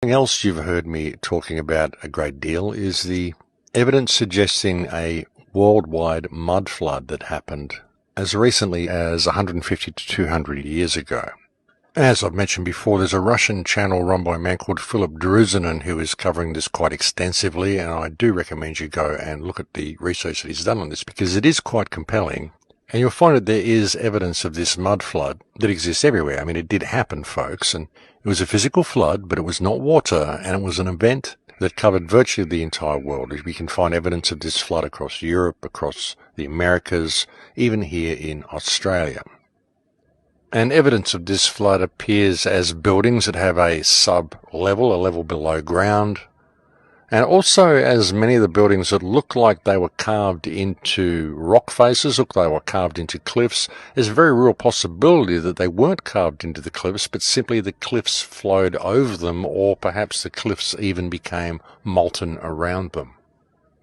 Something else you've heard me talking about a great deal is the evidence suggesting a worldwide mud flood that happened as recently as 150 to 200 years ago. As I've mentioned before, there's a Russian channel run by a man called Philip Druzinin who is covering this quite extensively, and I do recommend you go and look at the research that he's done on this because it is quite compelling. And you'll find that there is evidence of this mud flood that exists everywhere. I mean, it did happen, folks, and it was a physical flood, but it was not water, and it was an event that covered virtually the entire world. We can find evidence of this flood across Europe, across the Americas, even here in Australia. And evidence of this flood appears as buildings that have a sub-level, a level below ground, and also as many of the buildings that look like they were carved into rock faces, look like they were carved into cliffs. There's a very real possibility that they weren't carved into the cliffs, but simply the cliffs flowed over them, or perhaps the cliffs even became molten around them.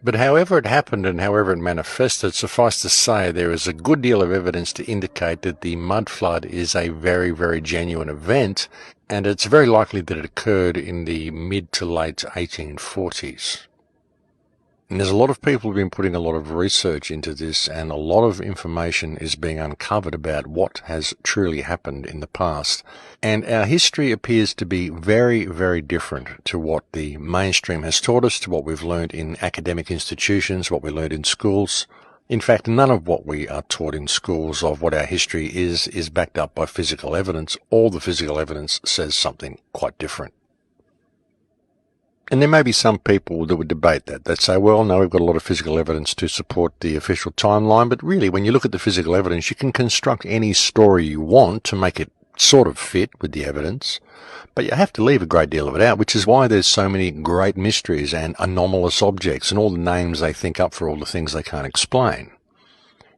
But however it happened and however it manifested, suffice to say there is a good deal of evidence to indicate that the mud flood is a very, very genuine event, and it's very likely that it occurred in the mid to late 1840s. And there's a lot of people who've been putting a lot of research into this, and a lot of information is being uncovered about what has truly happened in the past. And our history appears to be very, very different to what the mainstream has taught us, to what we've learned in academic institutions, what we learned in schools. In fact, none of what we are taught in schools of what our history is backed up by physical evidence. All the physical evidence says something quite different. And there may be some people that would debate that. They'd say, well, no, we've got a lot of physical evidence to support the official timeline, but really, when you look at the physical evidence, you can construct any story you want to make it sort of fit with the evidence, but you have to leave a great deal of it out, which is why there's so many great mysteries and anomalous objects and all the names they think up for all the things they can't explain.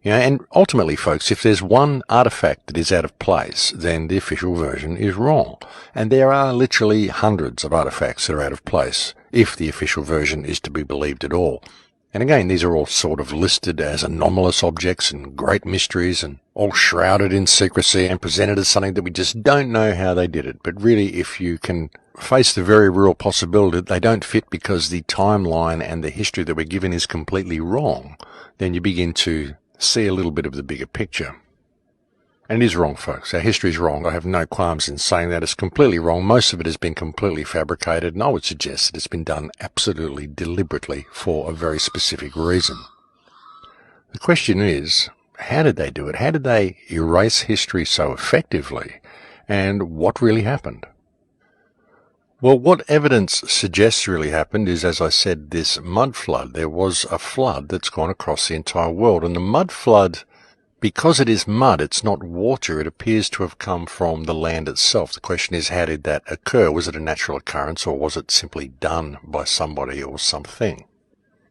You know, and ultimately, folks, if there's one artifact that is out of place, then the official version is wrong. And there are literally hundreds of artifacts that are out of place, if the official version is to be believed at all. And again, these are all sort of listed as anomalous objects and great mysteries and all shrouded in secrecy and presented as something that we just don't know how they did it. But really, if you can face the very real possibility that they don't fit because the timeline and the history that we're given is completely wrong, then you begin to see a little bit of the bigger picture. And it is wrong, folks. Our history is wrong. I have no qualms in saying that. It's completely wrong. Most of it has been completely fabricated, and I would suggest that it's been done absolutely deliberately for a very specific reason. The question is, how did they do it? How did they erase history so effectively? And what really happened? Well, what evidence suggests really happened is, as I said, this mud flood. There was a flood that's gone across the entire world, and the mud flood, because it is mud, it's not water, it appears to have come from the land itself. The question is, how did that occur? Was it a natural occurrence, or was it simply done by somebody or something?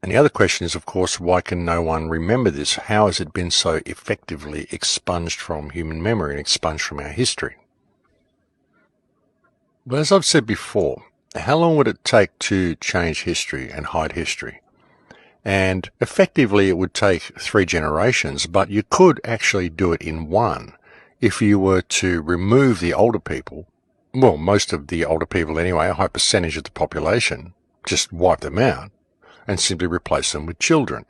And the other question is, of course, why can no one remember this? How has it been so effectively expunged from human memory and expunged from our history? But as I've said before, how long would it take to change history and hide history? And effectively, it would take 3 generations, but you could actually do it in one. If you were to remove the older people, well, most of the older people anyway, a high percentage of the population, just wipe them out and simply replace them with children.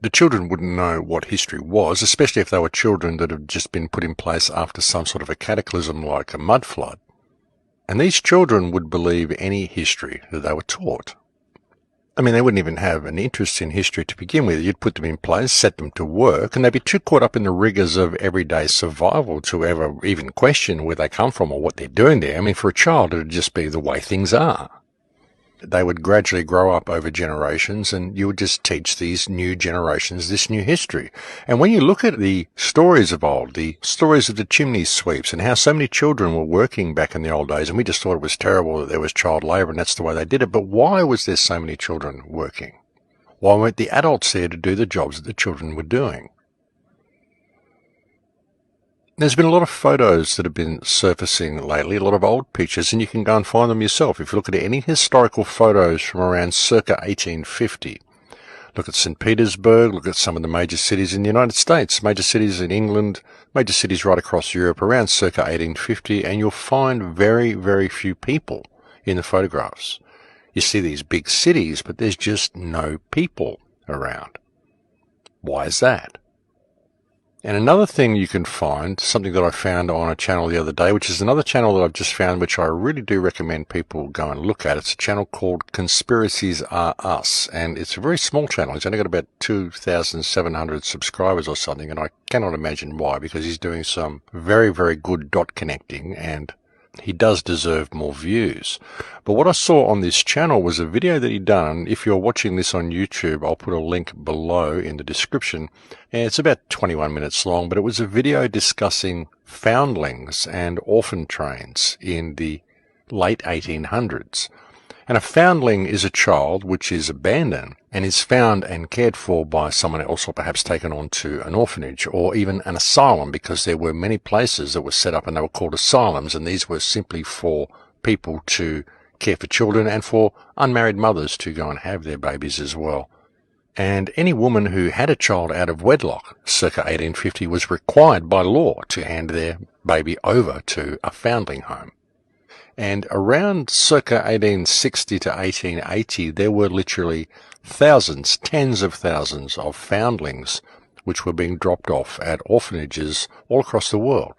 The children wouldn't know what history was, especially if they were children that had just been put in place after some sort of a cataclysm like a mud flood. And these children would believe any history that they were taught. I mean, they wouldn't even have an interest in history to begin with. You'd put them in place, set them to work, and they'd be too caught up in the rigors of everyday survival to ever even question where they come from or what they're doing there. I mean, for a child, it'd just be the way things are. They would gradually grow up over generations, and you would just teach these new generations this new history. And when you look at the stories of old, the stories of the chimney sweeps and how so many children were working back in the old days, and we just thought it was terrible that there was child labour and that's the way they did it. But why was there so many children working? Why weren't the adults there to do the jobs that the children were doing? There's been a lot of photos that have been surfacing lately, a lot of old pictures, and you can go and find them yourself. If you look at any historical photos from around circa 1850, look at St. Petersburg, look at some of the major cities in the United States, major cities in England, major cities right across Europe around circa 1850, and you'll find very, very few people in the photographs. You see these big cities, but there's just no people around. Why is that? And another thing you can find, something that I found on a channel the other day, which is another channel that I've just found, which I really do recommend people go and look at. It's a channel called Conspiracies Are Us, and it's a very small channel. He's only got about 2,700 subscribers or something, and I cannot imagine why, because he's doing some very, very good dot connecting, and he does deserve more views. But what I saw on this channel was a video that he'd done. If you're watching this on YouTube, I'll put a link below in the description. And it's about 21 minutes long, but it was a video discussing foundlings and orphan trains in the late 1800s. And a foundling is a child which is abandoned and is found and cared for by someone else, or perhaps taken on to an orphanage or even an asylum, because there were many places that were set up and they were called asylums, and these were simply for people to care for children and for unmarried mothers to go and have their babies as well. And any woman who had a child out of wedlock circa 1850 was required by law to hand their baby over to a foundling home. And around circa 1860 to 1880, there were literally thousands, tens of thousands of foundlings which were being dropped off at orphanages all across the world,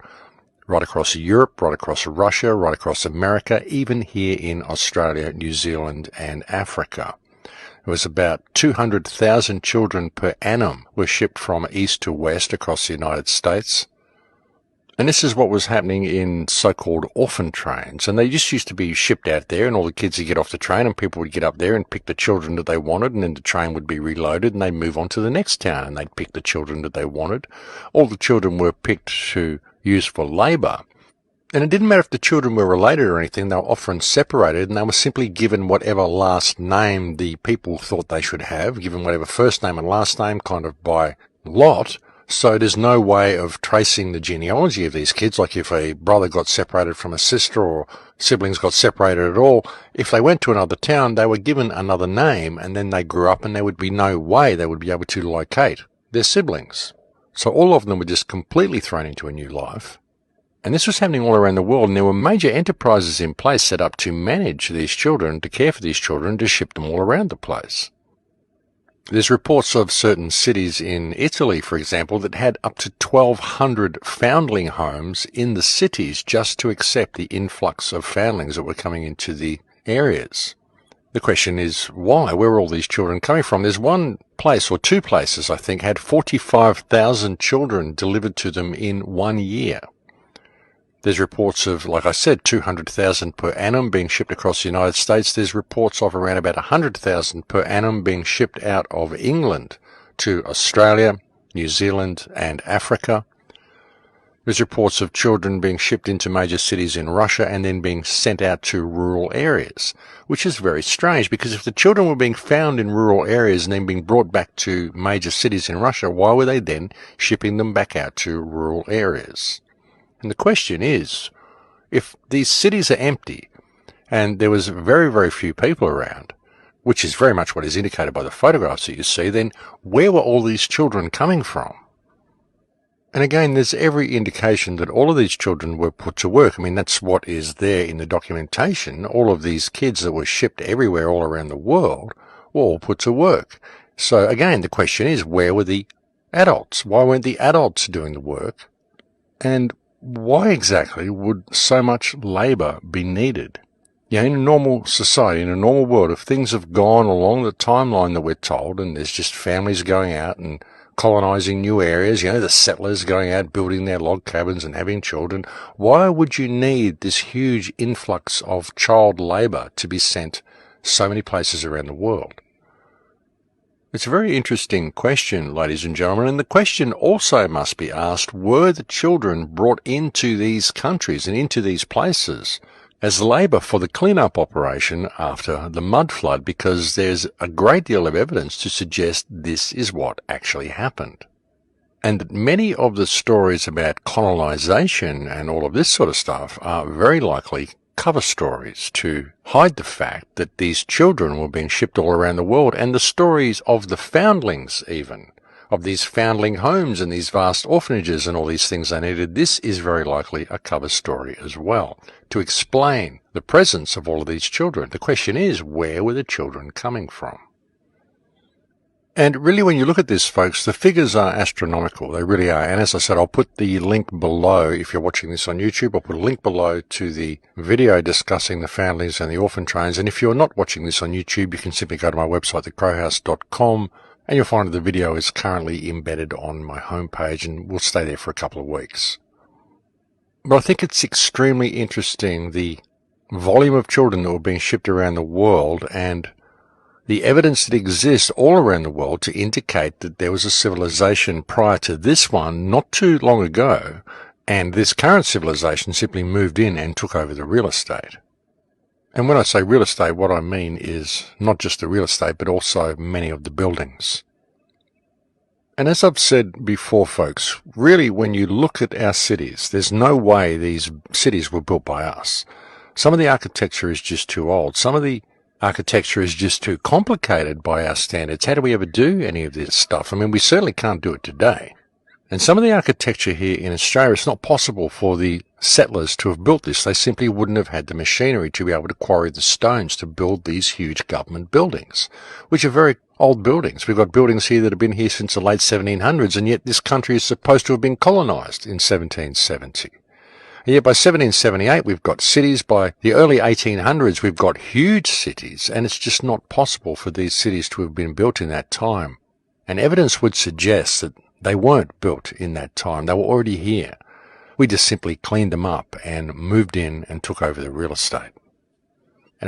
right across Europe, right across Russia, right across America, even here in Australia, New Zealand, and Africa. It was about 200,000 children per annum were shipped from east to west across the United States. And this is what was happening in so-called orphan trains. And they just used to be shipped out there, and all the kids would get off the train, and people would get up there and pick the children that they wanted, and then the train would be reloaded, and they'd move on to the next town, and they'd pick the children that they wanted. All the children were picked to use for labour. And it didn't matter if the children were related or anything. They were often separated, and they were simply given whatever last name the people thought they should have, given whatever first name and last name kind of by lot. So there's no way of tracing the genealogy of these kids. Like if a brother got separated from a sister, or siblings got separated at all, if they went to another town, they were given another name, and then they grew up and there would be no way they would be able to locate their siblings. So all of them were just completely thrown into a new life. And this was happening all around the world, and there were major enterprises in place set up to manage these children, to care for these children, to ship them all around the place. There's reports of certain cities in Italy, for example, that had up to 1,200 foundling homes in the cities just to accept the influx of foundlings that were coming into the areas. The question is, why? Where are all these children coming from? There's one place, or two places, I think, had 45,000 children delivered to them in 1 year. There's reports of, like I said, 200,000 per annum being shipped across the United States. There's reports of around about 100,000 per annum being shipped out of England to Australia, New Zealand, and Africa. There's reports of children being shipped into major cities in Russia and then being sent out to rural areas, which is very strange, because if the children were being found in rural areas and then being brought back to major cities in Russia, why were they then shipping them back out to rural areas? And the question is, if these cities are empty and there was very, very few people around, which is very much what is indicated by the photographs that you see, then where were all these children coming from? And again, there's every indication that all of these children were put to work. I mean, that's what is there in the documentation. All of these kids that were shipped everywhere all around the world were all put to work. So again, the question is, where were the adults? Why weren't the adults doing the work? And why exactly would so much labour be needed? You know, in a normal society, in a normal world, if things have gone along the timeline that we're told, and there's just families going out and colonising new areas, you know, the settlers going out building their log cabins and having children, why would you need this huge influx of child labour to be sent so many places around the world? It's a very interesting question, ladies and gentlemen, and the question also must be asked, were the children brought into these countries and into these places as labour for the clean-up operation after the mud flood? Because there's a great deal of evidence to suggest this is what actually happened. And that many of the stories about colonisation and all of this sort of stuff are very likely cover stories to hide the fact that these children were being shipped all around the world, and the stories of the foundlings even of these foundling homes and these vast orphanages and all these things they needed, this is very likely a cover story as well, to explain the presence of all of these children. The question is, where were the children coming from? And really, when you look at this, folks, the figures are astronomical. They really are. And as I said, I'll put the link below. If you're watching this on YouTube, I'll put a link below to the video discussing the foundlings and the orphan trains. And if you're not watching this on YouTube, you can simply go to my website, thecrowhouse.com, and you'll find that the video is currently embedded on my homepage and will stay there for a couple of weeks. But I think it's extremely interesting, the volume of children that were being shipped around the world and the evidence that exists all around the world to indicate that there was a civilization prior to this one not too long ago, and this current civilization simply moved in and took over the real estate. And when I say real estate, what I mean is not just the real estate, but also many of the buildings. And as I've said before, folks, really when you look at our cities, there's no way these cities were built by us. Some of the architecture is just too old. Some of the architecture is just too complicated by our standards. How do we ever do any of this stuff? I mean, we certainly can't do it today. And some of the architecture here in Australia, it's not possible for the settlers to have built this. They simply wouldn't have had the machinery to be able to quarry the stones to build these huge government buildings, which are very old buildings. We've got buildings here that have been here since the late 1700s, and yet this country is supposed to have been colonized in 1770. And yet by 1778, we've got cities. By the early 1800s, we've got huge cities, and it's just not possible for these cities to have been built in that time. And evidence would suggest that they weren't built in that time. They were already here. We just simply cleaned them up and moved in and took over the real estate.